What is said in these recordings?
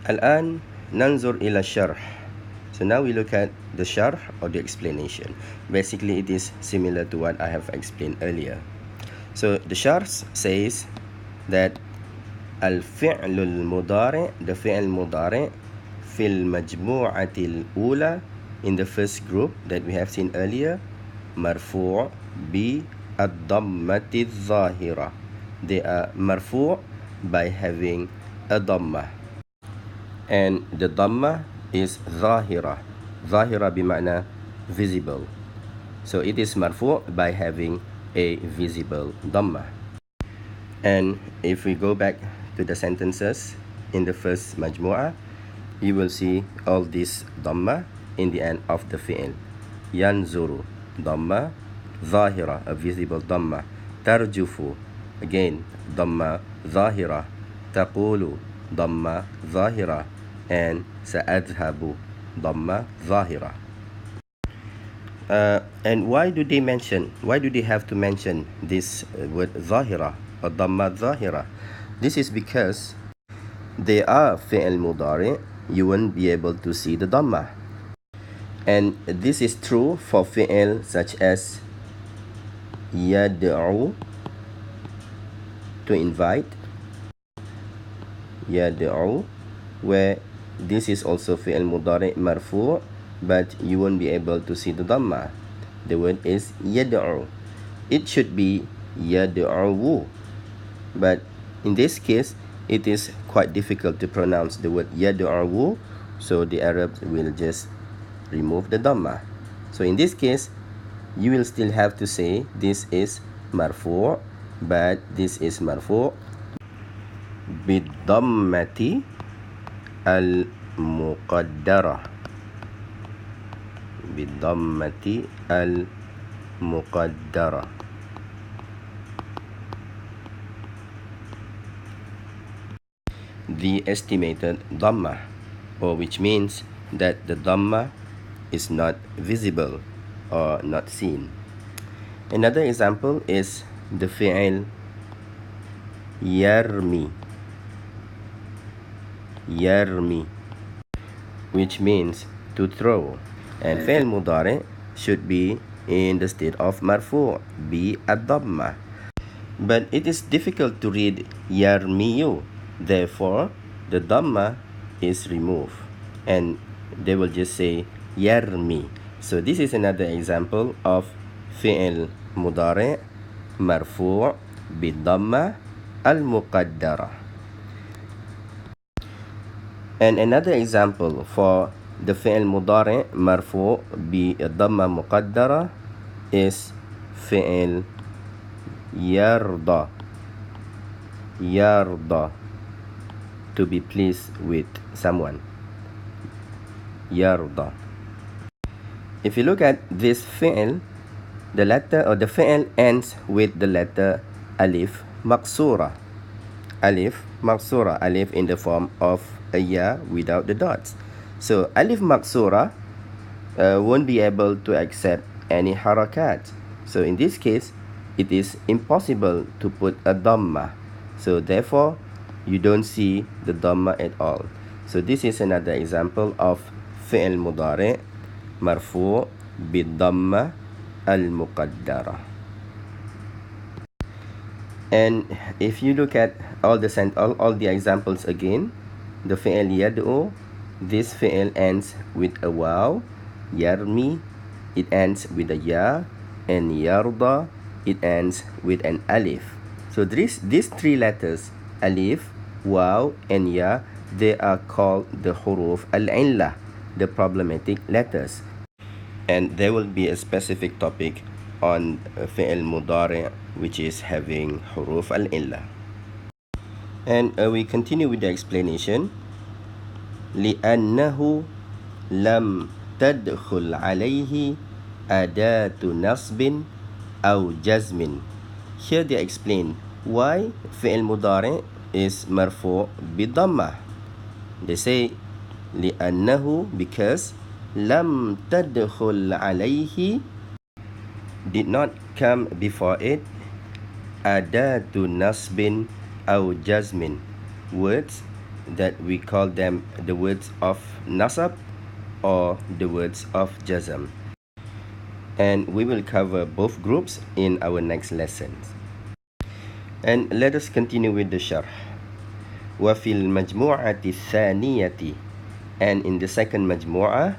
الآن ننظر إلى الشرح. So now we look at the sharh or the explanation. Basically, it is similar to what I have explained earlier. So the sharh says that الفعل المضارع, the فعل المضارع في المجموعة الأولى, in the first group that we have seen earlier, مرفوع بالضمة الظاهرة. They are مرفوع by having a ضمة. And the dhamma is ظاهرة. ظاهرة بمعنى visible. So it is marfu' by having a visible dhamma. And if we go back to the sentences in the first majmu'ah, you will see all these dhamma in the end of the fi'l. Yanzuru, dhamma, ظاهرة, a visible dhamma. Tarjufu, again, dhamma, ظاهرة. Taqulu, dhamma, ظاهرة. And سأذهب, dhamma, ظاهرة. And why do they have to mention this word ظاهرة or dhamma ظاهرة? This is because they are fi'l mudari, you won't be able to see the dhamma. And this is true for fi'l such as yad'u, to invite, yad'u, where this is also fi'l mudari marfu', but you won't be able to see the dhamma. The word is yad'u. It should be yad'u, but in this case it is quite difficult to pronounce the word yad'u, so the Arabs will just remove the dhamma. So in this case you will still have to say this is marfu', but this is marfu' bid-dhammati al-muqaddara, bid-dhammati al-muqaddara. The estimated dhamma, or which means that the dhamma is not visible or not seen. Another example is the fi'l yarmi, yarmi, which means to throw, and fi'l mudari should be in the state of marfu', be ad-dhamma. But it is difficult to read yarmiyu, therefore the dhamma is removed and they will just say yarmi. So this is another example of fi'l mudari marfu' bid-dhamma al-muqaddara. And another example for the fi'l mudari marfu' bi-dhamma muqaddara is fi'l yarda, yarda, to be pleased with someone, yarda. If you look at this fi'l, the letter or the fi'l ends with the letter alif maqsura, alif maqsura, alif in the form of a ya without the dots. So alif maqsura won't be able to accept any harakat. So in this case it is impossible to put a dhamma, so therefore you don't see the dhamma at all. So this is another example of fi'l mudari marfu' bid-dhamma al-muqaddara. And if you look at all the examples again, the fi'l yad'u, this fi'l ends with a waw. Yarmi, it ends with a ya, and yarda, it ends with an alif. So these three letters, alif, waw, and ya, they are called the huruf al-illah, the problematic letters. And there will be a specific topic on fi'l mudari, which is having huruf al-illah. And we continue with the explanation. لأنه لم تدخل عليه أداة نصب أو جزم. Here they explain why fi'l mudari is marfu' bid-dhammah. They say لأنه, because لم تدخل عليه, did not come before it, أداة نصب أو جزم, words that we call them the words of nasab or the words of jazm. And we will cover both groups in our next lessons. And let us continue with the sharh. وفي المجموعة الثانية, and in the second majmu'ah,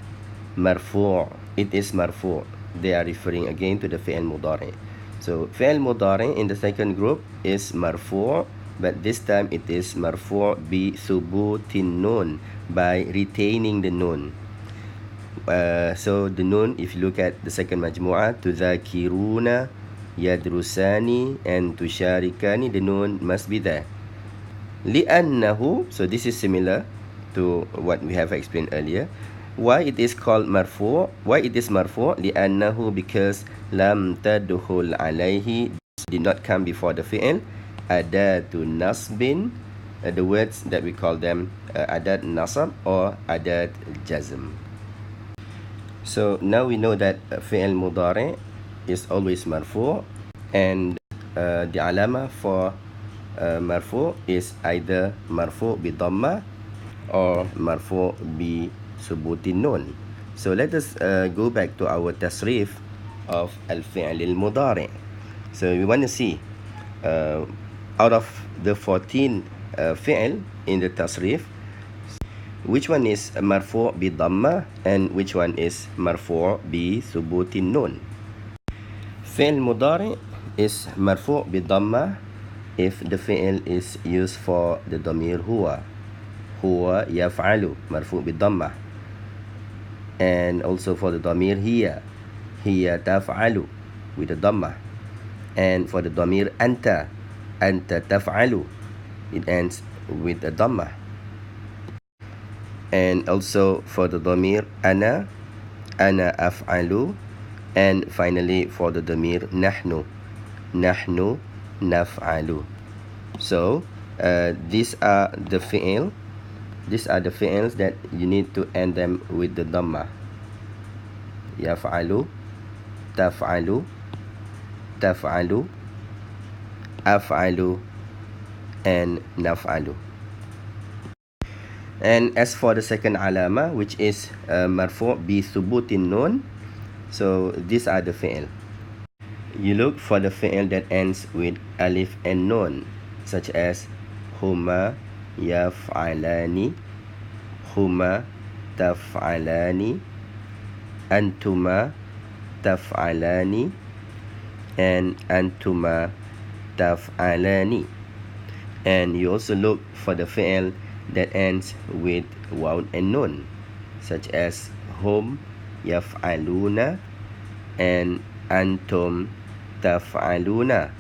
marfu', it is marfu'. They are referring again to the fi'l mudari'. So fi'l mudari' in the second group is marfu', but this time it is marfu' bi thubutin nun, by retaining the nun. So the nun, if you look at the second majmu'ah, tudhakiruna, yadrusani, and tusharikani, the nun must be there. لأنه, so this is similar to what we have explained earlier. Why it is called marfu'? Why it is marfu'? لأنه, because lam tadkhul alayhi, did not come before the fi'l, adatu nasbin, the words that we call them adat nasab or adat jazm. So now we know that fi'l mudari' is always marfu', and the alama for marfu' is either marfu' bi dhamma or marfu' bi subutin nun. So let us go back to our tasrif of al-fi'l al-mudari'. So we want to see out of the 14 fi'l in the tasrif, which one is marfu' bi dhamma and which one is marfu' bi thubutin nun. Fi'l mudari' is marfu' bi dhamma if the fi'l is used for the dhamir huwa. Huwa yaf'alu, marfu' bi dhamma. And also for the dhamir hiya, hiya taf'alu, with the dhamma. And for the dhamir anta, anta taf'alu, it ends with a dhamma. And also for the dhamir ana, ana af'alu. And finally for the dhamir nahnu, nahnu naf'alu. So these are the fi'l. These are the fi'ls that you need to end them with the dhamma. Yaf'alu, taf'alu, taf'alu, af'alu, and naf'alu. And as for the second alama, which is marfu' bi thubutin nun, so these are the fi'l. You look for the fi'l that ends with alif and nun, such as huma yaf'alani, huma taf'alani, antuma taf'alani, and antuma taf'alani. And you also look for the fi'l that ends with waw and nun, such as hum yaf'aluna and antum taf'aluna.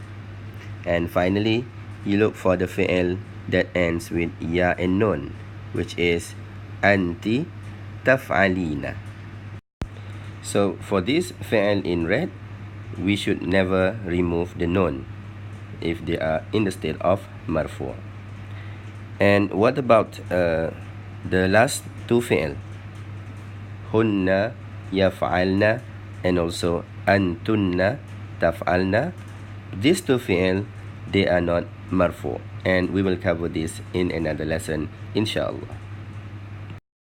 And finally, you look for the fi'l that ends with ya and nun, which is anti taf'alina. So for this fi'l in red, we should never remove the nun if they are in the state of marfu'. And what about the last two fi'l, hunna yaf'alna and also antunna taf'alna? These two fi'l, they are not marfu', and we will cover this in another lesson, inshallah.